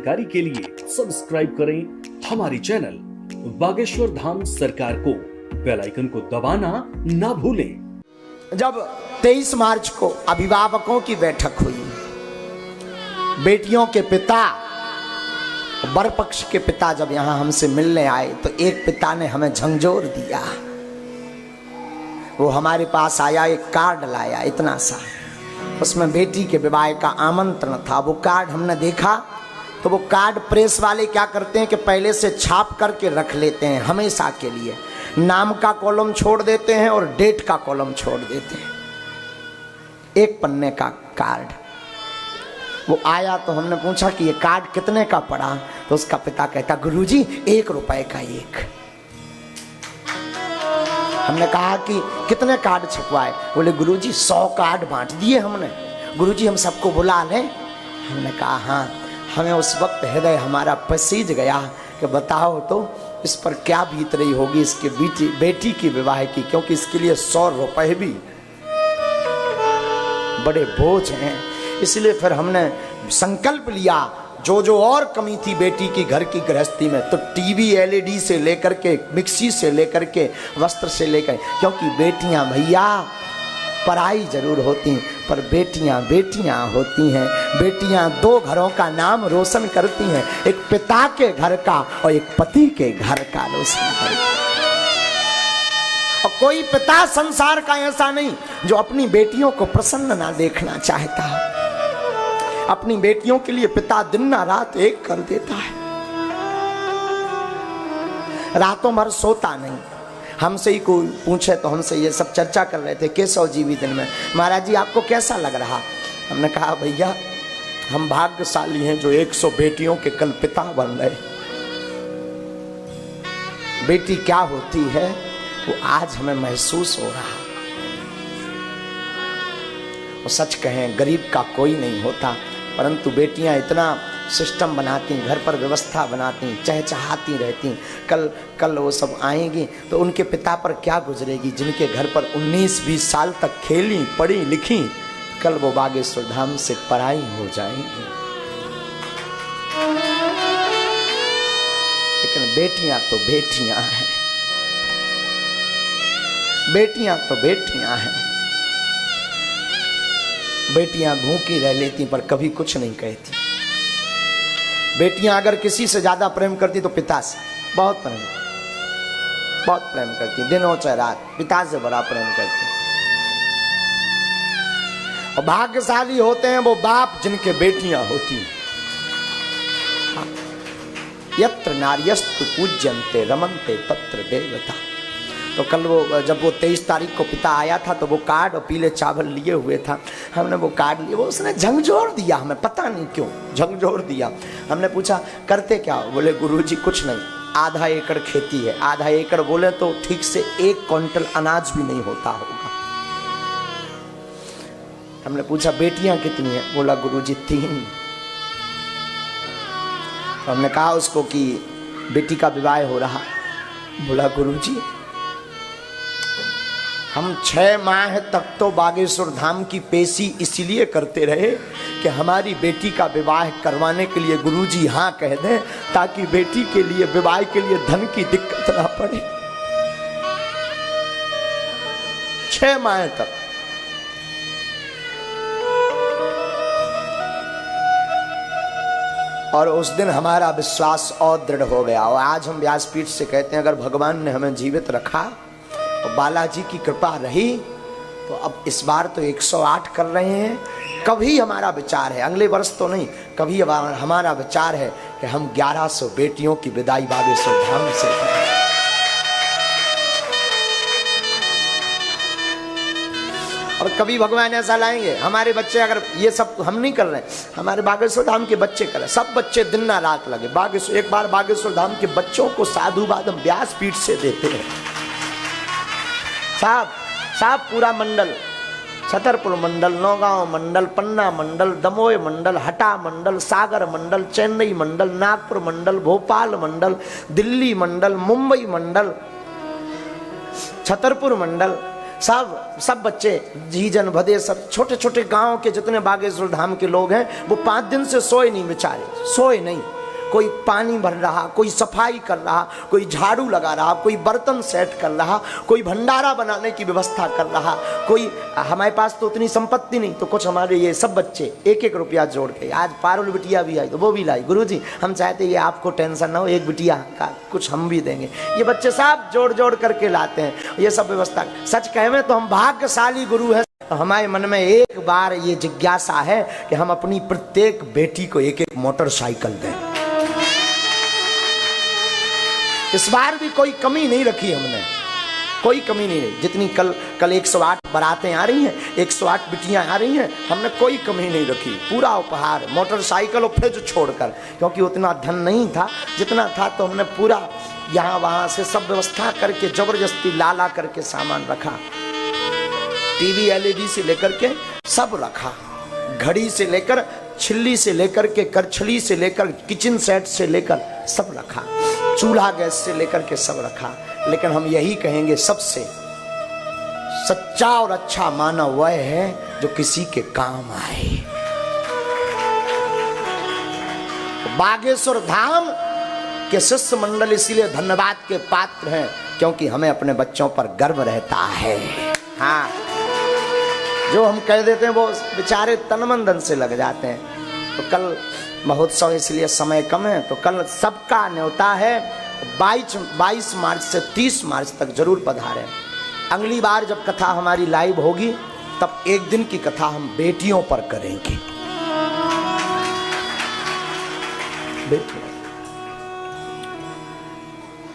जानकारी के लिए सब्सक्राइब करें हमारी चैनल बागेश्वर धाम सरकार को। बेल आइकन को दबाना ना भूलें। जब 23 मार्च को अभिभावकों की बैठक हुई, बेटियों के पिता, वर पक्ष के पिता जब यहां हमसे मिलने आए तो एक पिता ने हमें झंझोर दिया। वो हमारे पास आया, एक कार्ड लाया इतना सा, उसमें बेटी के विवाह का आमंत्रण था। वो कार्ड हमने देखा तो वो कार्ड प्रेस वाले क्या करते हैं कि पहले से छाप करके रख लेते हैं, हमेशा के लिए नाम का कॉलम छोड़ देते हैं और डेट का कॉलम छोड़ देते हैं। एक पन्ने का कार्ड वो आया तो हमने पूछा कि ये कार्ड कितने का पड़ा, तो उसका पिता कहता गुरुजी 1 रुपए का एक। हमने कहा कि कितने कार्ड छपवाए, बोले गुरुजी 100 कार्ड बांट दिए हमने। गुरुजी हम सबको बुला लें? हमने कहा हाँ। हमें उस वक्त हृदय हमारा पसीज गया कि बताओ तो इस पर क्या बीत रही होगी इसके बेटी की विवाह की, क्योंकि इसके लिए 100 रुपए भी बड़े बोझ हैं। इसलिए फिर हमने संकल्प लिया, जो और कमी थी बेटी की घर की गृहस्थी में, तो टीवी एलईडी से लेकर के, मिक्सी से लेकर के, वस्त्र से लेकर, क्योंकि बेटियां भैया पराई जरूर होती पर बेटियां बेटियां होती हैं। बेटियां 2 घरों का नाम रोशन करती हैं, एक पिता के घर का और एक पति के घर का रोशन करती हैं। और कोई पिता संसार का ऐसा नहीं जो अपनी बेटियों को प्रसन्न ना देखना चाहता। अपनी बेटियों के लिए पिता दिन ना रात एक कर देता है, रातों भर सोता नहीं। हमसे ही कोई पूछे तो हमसे ये सब चर्चा कर रहे थे केशव जी भी दिन में, महाराज जी आपको कैसा लग रहा? हमने कहा भैया हम भाग्यशाली हैं जो 100 बेटियों के कल पिता बन गए। बेटी क्या होती है वो आज हमें महसूस हो रहा। वो सच कहें गरीब का कोई नहीं होता, परंतु बेटियां इतना सिस्टम बनाती, घर पर व्यवस्था बनाती, चहचहाती रहती। कल वो सब आएंगी तो उनके पिता पर क्या गुजरेगी, जिनके घर पर 19-20 साल तक खेली पढ़ी लिखी, कल वो बागेश्वर धाम से पराई हो जाएंगी। लेकिन बेटियां तो बेटियां हैं, बेटियां तो बेटियां हैं। बेटियां भूखी रह लेती पर कभी कुछ नहीं कहती। बेटियां अगर किसी से ज्यादा प्रेम करती तो पिता से बहुत प्रेम करती, दिनों चाहे रात पिता से बड़ा प्रेम करती। और भाग्यशाली होते हैं वो बाप जिनके बेटियां होती। यत्र नार्यस्तु पूज्यन्ते रमन्ते तत्र देवता। तो कल वो जब वो 23 तारीख को पिता आया था तो वो कार्ड और पीले चावल लिए हुए था। हमने वो कार्ड लिए, वो उसने झंझोर दिया, हमें पता नहीं क्यों झंझोर दिया। हमने पूछा करते क्या? बोले गुरुजी कुछ नहीं, आधा एकड़ खेती है। आधा एकड़ बोले तो ठीक से 1 क्विंटल अनाज भी नहीं होता होगा। हमने पूछा बेटियां कितनी है? बोला गुरुजी 3। तो हमने कहा उसको कि बेटी का विवाह हो रहा। बोला गुरुजी हम 6 माह तक तो बागेश्वर धाम की पेशी इसलिए करते रहे कि हमारी बेटी का विवाह करवाने के लिए गुरुजी हाँ कह दें, ताकि बेटी के लिए विवाह के लिए धन की दिक्कत ना पड़े। 6 माह तक। और उस दिन हमारा विश्वास और दृढ़ हो गया। और आज हम व्यासपीठ से कहते हैं अगर भगवान ने हमें जीवित रखा और बालाजी की कृपा रही तो अब इस बार तो 108 कर रहे हैं। कभी हमारा विचार है, अगले वर्ष तो नहीं, कभी हमारा विचार है कि हम 1100 बेटियों की विदाई बागेश्वर धाम से करें। और कभी भगवान ऐसा लाएंगे हमारे बच्चे, अगर ये सब हम नहीं कर रहे हैं, हमारे बागेश्वर धाम के बच्चे कर रहे हैं, सब बच्चे दिन ना रात लगे। बागेश्वर एक बार बागेश्वर धाम के बच्चों को साधुवाद हम व्यासपीठ से देते हैं। साहब पूरा मंडल, छतरपुर मंडल, नौगांव मंडल, पन्ना मंडल, दमोह मंडल, हटा मंडल, सागर मंडल, चेन्नई मंडल, नागपुर मंडल, भोपाल मंडल, दिल्ली मंडल, मुंबई मंडल, छतरपुर मंडल, सब बच्चे जीजन भदे, सब छोटे छोटे गांव के जितने बागेश्वर धाम के लोग हैं वो 5 दिन से सोए नहीं बेचारे, सोए नहीं। कोई पानी भर रहा, कोई सफाई कर रहा, कोई झाड़ू लगा रहा, कोई बर्तन सेट कर रहा, कोई भंडारा बनाने की व्यवस्था कर रहा, कोई, हमारे पास तो उतनी संपत्ति नहीं, तो कुछ हमारे ये सब बच्चे एक एक रुपया जोड़ के, आज पारुल बिटिया भी आई तो वो भी लाई, गुरुजी हम चाहते ये आपको टेंशन ना हो, एक बिटिया का कुछ हम भी देंगे। ये बच्चे सब जोड़ जोड़ करके लाते हैं, ये सब व्यवस्था। सच कहे तो हम भाग्यशाली गुरु हैं। हमारे मन में एक बार ये जिज्ञासा है कि हम अपनी प्रत्येक बेटी को एक एक मोटरसाइकिल दें। इस बार भी कोई कमी नहीं रखी हमने, कोई कमी नहीं रही। जितनी कल 108 बारातें आ रही हैं, 108 बिटियां आ रही हैं, हमने कोई कमी नहीं रखी। पूरा उपहार, मोटरसाइकिल और फ्रिज छोड़कर, क्योंकि उतना धन नहीं था, जितना था तो हमने पूरा यहाँ वहाँ से सब व्यवस्था करके जबरदस्ती ला करके सामान रखा। टीवी एलईडी से लेकर के सब रखा, घड़ी से लेकर छिल्ली से लेकर के करछली से लेकर किचन सेट से लेकर सब रखा, चूल्हा गैस से लेकर के सब रखा। लेकिन हम यही कहेंगे, सबसे सच्चा और अच्छा मानव वह है जो किसी के काम आए। बागेश्वर धाम के शिष्य मंडल इसीलिए धन्यवाद के पात्र हैं, क्योंकि हमें अपने बच्चों पर गर्व रहता है। हाँ, जो हम कह देते हैं वो बेचारे तन मन धन से लग जाते हैं। तो कल महोत्सव, इसलिए समय कम है, तो कल सबका न्योता है 22 मार्च से 30 मार्च तक जरूर पधारें। अगली बार जब कथा हमारी लाइव होगी तब एक दिन की कथा हम बेटियों पर करेंगे। बेटियों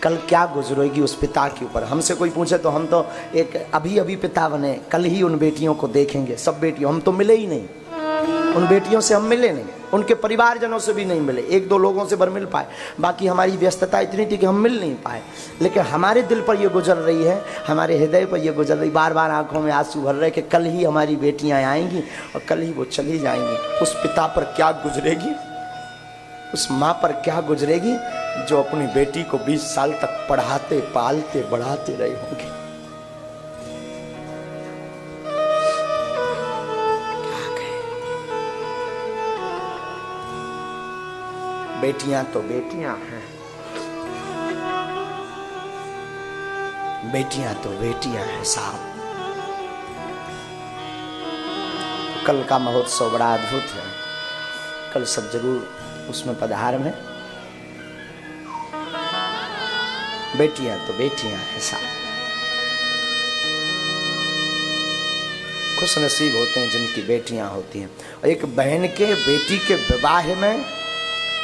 कल क्या गुजरेगी उस पिता के ऊपर। हमसे कोई पूछे तो हम तो एक अभी पिता बने, कल ही उन बेटियों को देखेंगे। सब बेटियों, हम तो मिले ही नहीं, उन बेटियों से हम मिले नहीं, उनके परिवारजनों से भी नहीं मिले, एक दो लोगों से भर मिल पाए, बाकी हमारी व्यस्तता इतनी थी कि हम मिल नहीं पाए। लेकिन हमारे दिल पर ये गुजर रही है, हमारे हृदय पर ये गुजर रही, बार बार आंखों में आंसू भर रहे कि कल ही हमारी बेटियां आएंगी और कल ही वो चली जाएंगी। उस पिता पर क्या गुजरेगी, उस माँ पर क्या गुजरेगी जो अपनी बेटी को 20 साल तक पढ़ाते पालते बढ़ाते रहे होंगे। बेटियां तो बेटियां हैं, बेटियां तो बेटियां हैं साहब। कल का महोत्सव बड़ा अद्भुत है, कल सब जरूर उसमें पधार में। बेटियां तो बेटियां हैं साहब। खुश नसीब होते हैं जिनकी बेटियां होती हैं। और एक बहन के बेटी के विवाह में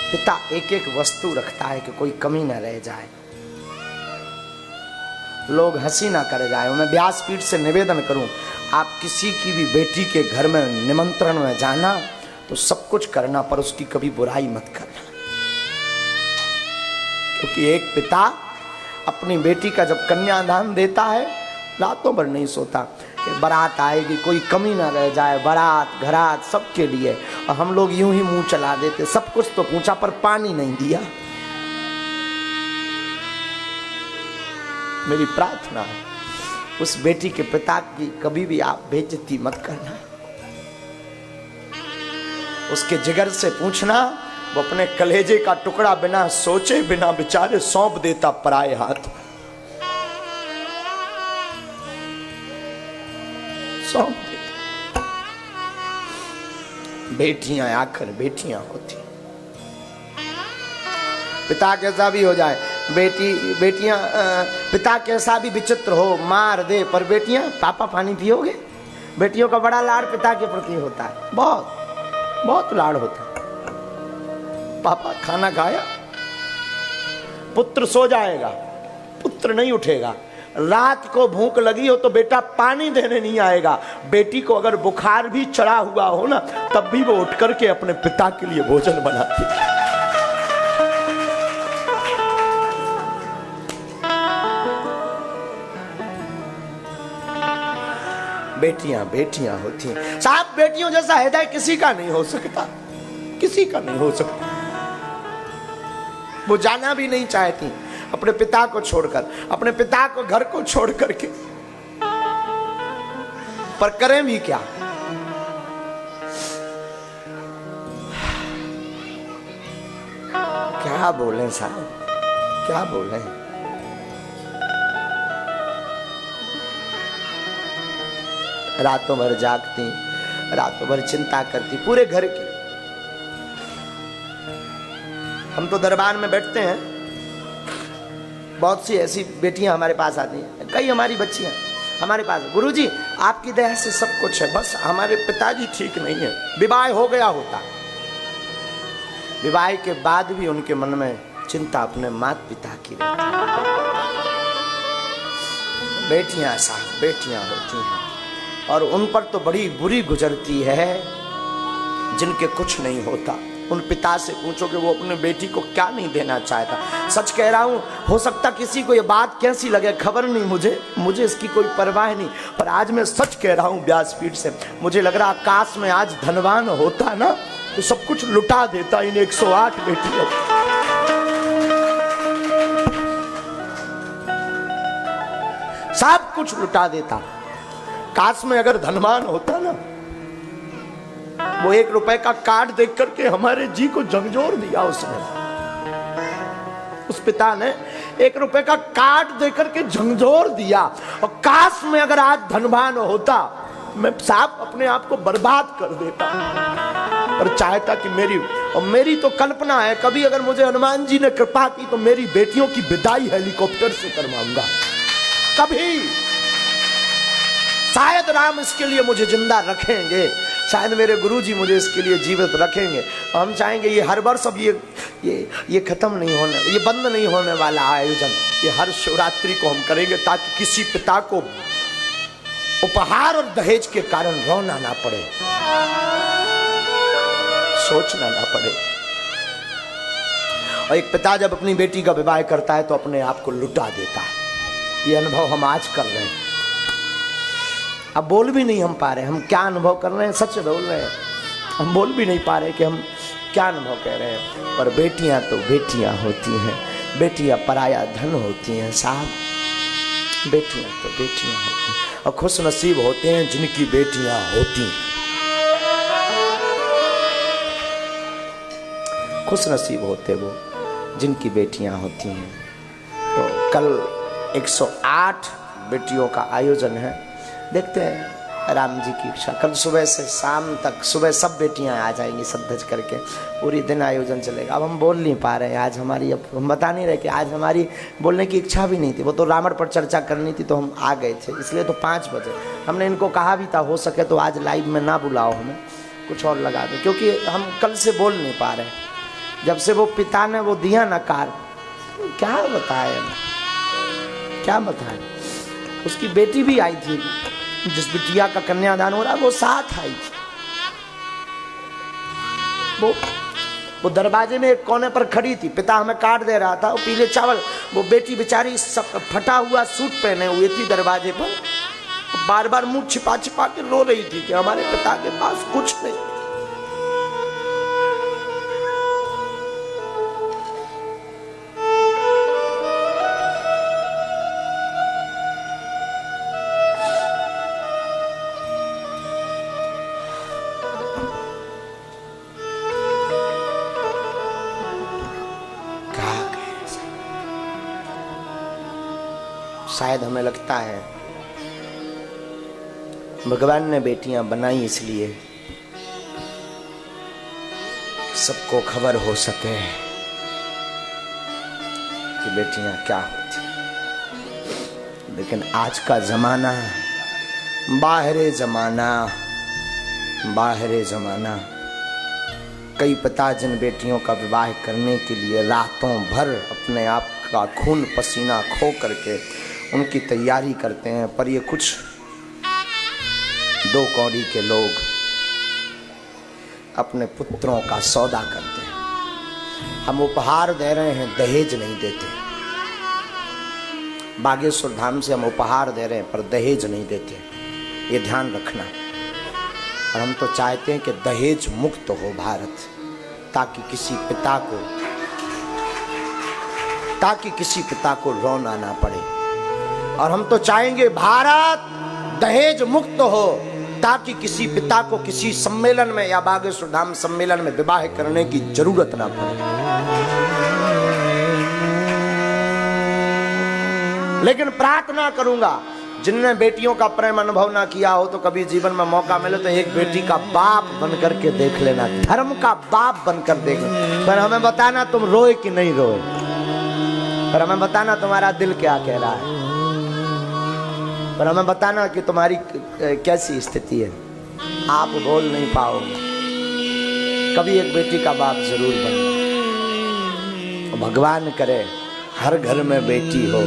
पिता एक एक वस्तु रखता है कि कोई कमी न रह जाए, लोग हंसी ना कर जाए। मैं व्यासपीठ से निवेदन करूं, आप किसी की भी बेटी के घर में निमंत्रण में जाना तो सब कुछ करना, पर उसकी कभी बुराई मत करना। क्योंकि एक पिता अपनी बेटी का जब कन्यादान देता है, रातों भर नहीं सोता कि बारात आएगी, कोई कमी ना रह जाए, बारात घरात सबके लिए। और हम लोग यूं ही मुंह चला देते, सब कुछ तो पूछा पर पानी नहीं दिया। मेरी प्रार्थना है उस बेटी के पिता की कभी भी आप बेइज्जती मत करना। उसके जिगर से पूछना, वो अपने कलेजे का टुकड़ा बिना सोचे बिना बेचारे सौंप देता पराए हाथ, सौंप देता। बेटियां आखिर बेटियां होती, पिता कैसा भी हो जाए, बेटियां पिता कैसा भी विचित्र हो, मार दे, पर बेटियां पापा पानी पियोगे। बेटियों का बड़ा लाड़ पिता के प्रति होता है, बहुत बहुत लाड़ होता है। पापा खाना खाया, पुत्र सो जाएगा, पुत्र नहीं उठेगा। रात को भूख लगी हो तो बेटा पानी देने नहीं आएगा। बेटी को अगर बुखार भी चढ़ा हुआ हो ना, तब भी वो उठ करके अपने पिता के लिए भोजन बनाती है। बेटियां बेटियां होती हैं साहब। बेटियों जैसा हृदय किसी का नहीं हो सकता, किसी का नहीं हो सकता। वो जाना भी नहीं चाहती अपने पिता को छोड़कर, अपने पिता को घर को छोड़ करके, पर करें भी क्या। क्या बोले साहब, क्या बोले। रातों भर जागती, रातों भर चिंता करती पूरे घर की। हम तो दरबार में बैठते हैं, बहुत सी ऐसी बेटियां हमारे पास आती हैं, कई हमारी बच्चियां हमारे पास, गुरुजी आपकी दया से सब कुछ है, बस हमारे पिताजी ठीक नहीं है। विवाह हो गया होता, विवाह के बाद भी उनके मन में चिंता अपने माता पिता की रहती। बेटियां साहब बेटियां होती हैं, और उन पर तो बड़ी बुरी गुजरती है जिनके कुछ नहीं होता। उन पिता से पूछो कि वो अपने बेटी को क्या नहीं देना चाहता। सच कह रहा हूं, हो सकता किसी को ये बात कैसी लगे खबर नहीं, मुझे इसकी कोई परवाह नहीं, पर आज मैं सच कह रहा हूं व्यासपीठ से, मुझे लग रहा काश में आज धनवान होता ना तो सब कुछ लुटा देता इन 108 बेटियों। सब कुछ लुटा देता। काश में अगर धनवान होता ना, वो 1 रुपए का कार्ड देख करके हमारे जी को झकझोर दिया उसने। उस पिता ने 1 रुपए का कार्ड देख करके झकझोर दिया। और काश में अगर आज धनवान होता, मैं साहब अपने आप को बर्बाद कर देता, पर चाहता कि मेरी तो कल्पना है, कभी अगर मुझे हनुमान जी ने कृपा की तो मेरी बेटियों की विदाई हेलीकॉप्टर से करवाऊंगा। कभी शायद राम इसके लिए मुझे जिंदा रखेंगे, शायद मेरे गुरुजी मुझे इसके लिए जीवित रखेंगे। हम चाहेंगे ये हर वर्ष अब ये खत्म नहीं होने, ये बंद नहीं होने वाला आयोजन, ये हर शिवरात्रि को हम करेंगे, ताकि किसी पिता को उपहार और दहेज के कारण रोना ना पड़े, सोचना ना पड़े। और एक पिता जब अपनी बेटी का विवाह करता है तो अपने आप को लुटा देता है। ये अनुभव हम आज कर रहे हैं। अब बोल भी नहीं हम पा रहे हम क्या अनुभव कर रहे हैं, सच बोल रहे हैं, हम बोल भी नहीं पा रहे कि हम क्या अनुभव कह रहे हैं। पर बेटियां तो बेटियां होती हैं, बेटियां पराया धन होती हैं साहब, बेटियां तो बेटियां होती हैं। और खुश नसीब होते हैं जिनकी बेटियां होती हैं, खुश नसीब होते वो जिनकी बेटियां होती हैं। तो कल 108 बेटियों का आयोजन है, देखते हैं राम जी की इच्छा। कल सुबह से शाम तक, सुबह सब बेटियां आ जाएंगी सज धज करके, पूरी दिन आयोजन चलेगा। अब हम बोल नहीं पा रहे हैं आज हमारी, अब हम बता नहीं रहे कि आज हमारी बोलने की इच्छा भी नहीं थी। वो तो रावण पर चर्चा करनी थी तो हम आ गए थे, इसलिए तो 5 बजे हमने इनको कहा भी था हो सके तो आज लाइव में ना बुलाओ, हमें कुछ और लगा दो, क्योंकि हम कल से बोल नहीं पा रहे। जब से वो पिता ने वो दिया ना कार, क्या बताए क्या बताए। उसकी बेटी भी आई थी, जिस बिटिया का कन्यादान हो रहा वो साथ आई थी। वो दरवाजे में एक कोने पर खड़ी थी, पिता हमें कार्ड दे रहा था, वो पीले चावल, वो बेटी बेचारी सब फटा हुआ सूट पहने हुई थी दरवाजे पर, बार बार मुंह छिपा छिपा के रो रही थी कि हमारे पिता के पास कुछ नहीं। शायद हमें लगता है भगवान ने बेटियां बनाई इसलिए सबको खबर हो सके कि बेटियां क्या होती। लेकिन आज का जमाना बाहरे जमाना, कई पिता जिन बेटियों का विवाह करने के लिए रातों भर अपने आप का खून पसीना खो करके उनकी तैयारी करते हैं, पर ये कुछ 2 कौड़ी के लोग अपने पुत्रों का सौदा करते हैं। हम उपहार दे रहे हैं, दहेज नहीं देते। बागेश्वर धाम से हम उपहार दे रहे हैं पर दहेज नहीं देते, ये ध्यान रखना। और हम तो चाहते हैं कि दहेज मुक्त हो भारत, ताकि किसी पिता को रोना ना पड़े। और हम तो चाहेंगे भारत दहेज मुक्त हो, ताकि किसी पिता को किसी सम्मेलन में या बागेश्वर धाम सम्मेलन में विवाह करने की जरूरत ना पड़े। लेकिन प्रार्थना करूंगा जिनने बेटियों का प्रेम अनुभव ना किया हो तो कभी जीवन में मौका मिले तो एक बेटी का बाप बन करके देख लेना, धर्म का बाप बनकर देख लेना। पर हमें बताना तुम रोए कि नहीं रोए, पर हमें बताना तुम्हारा दिल क्या कह रहा है, पर हमें बताना कि तुम्हारी कैसी स्थिति है। आप बोल नहीं पाओगे, कभी एक बेटी का बाप जरूर बनना। भगवान करे हर घर में बेटी हो,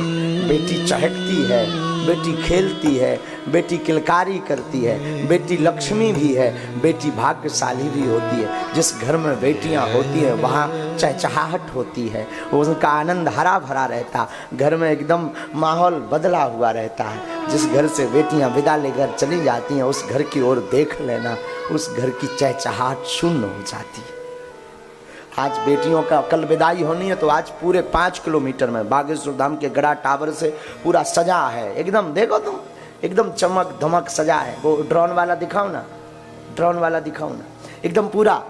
बेटी चहकती है, बेटी खेलती है, बेटी किलकारी करती है, बेटी लक्ष्मी भी है, बेटी भाग्यशाली भी होती है। जिस घर में बेटियां होती है वहाँ चहचहाहट होती है, उनका आनंद हरा भरा रहता, घर में एकदम माहौल बदला हुआ रहता है। जिस घर से बेटियां विदा लेकर चली जाती हैं उस घर की ओर देख लेना, उस घर की चहचहाहट शून्य हो जाती है। आज बेटियों का कल विदाई होनी है तो आज पूरे 5 किलोमीटर में बागेश्वर धाम के गड़ा टावर से पूरा सजा है एकदम, देखो तुम एकदम चमक धमक सजा है। वो ड्रोन वाला दिखाओ ना, ड्रोन वाला दिखाओ ना, एकदम पूरा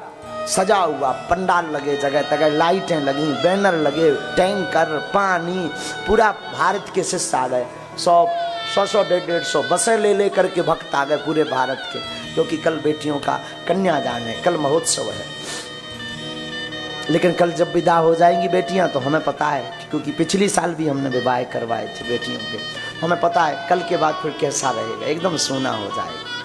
सजा हुआ, पंडाल लगे जगह जगह, लाइटें लगी, बैनर लगे, टैंकर, पानी, पूरा भारत के शिष्य आ गए। 100 150 बसें ले करके भक्त आ गए पूरे भारत के, क्योंकि कल बेटियों का कन्यादान है, कल महोत्सव है। लेकिन कल जब विदा हो जाएंगी बेटियां तो हमें पता है, क्योंकि पिछली साल भी हमने विवाह करवाए थे बेटियों के, हमें पता है कल के बाद फिर कैसा रहेगा, एकदम सोना हो जाएगा।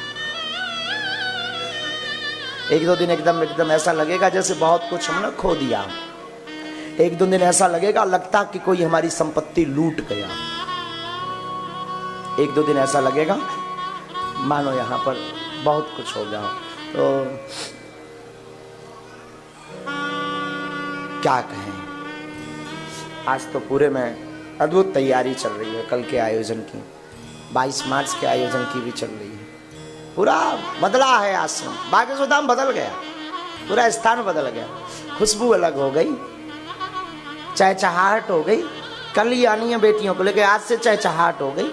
एक दो दिन एकदम ऐसा लगेगा जैसे बहुत कुछ हमने खो दिया। एक दो दिन ऐसा लगेगा लगता कि कोई हमारी संपत्ति लूट गया। एक दो दिन ऐसा लगेगा मानो यहाँ पर बहुत कुछ हो गया। तो क्या कहें, आज तो पूरे में अद्भुत तैयारी चल रही है कल के आयोजन की, 22 मार्च के आयोजन की भी चल रही है। पूरा बदला है आश्रम, बागेश्वर धाम बदल गया, पूरा स्थान बदल गया, खुशबू अलग हो गई, चहचहाहट हो गई। कल ही आनी है बेटियों को लेकर, आज से चहचहाहट हो गई।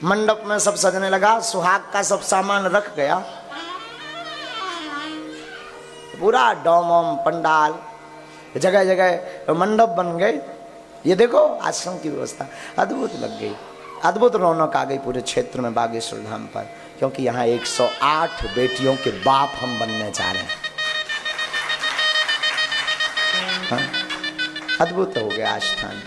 मंडप में सब सजने लगा, सुहाग का सब सामान रख गया, पूरा डोम ओम पंडाल, जगह जगह मंडप बन गए। ये देखो आश्रम की व्यवस्था अद्भुत लग गई, अद्भुत रौनक आ गई पूरे क्षेत्र में बागेश्वर धाम पर, क्योंकि यहाँ 108 बेटियों के बाप हम बनने जा रहे हैं। हाँ? अद्भुत हो गया आस्थान।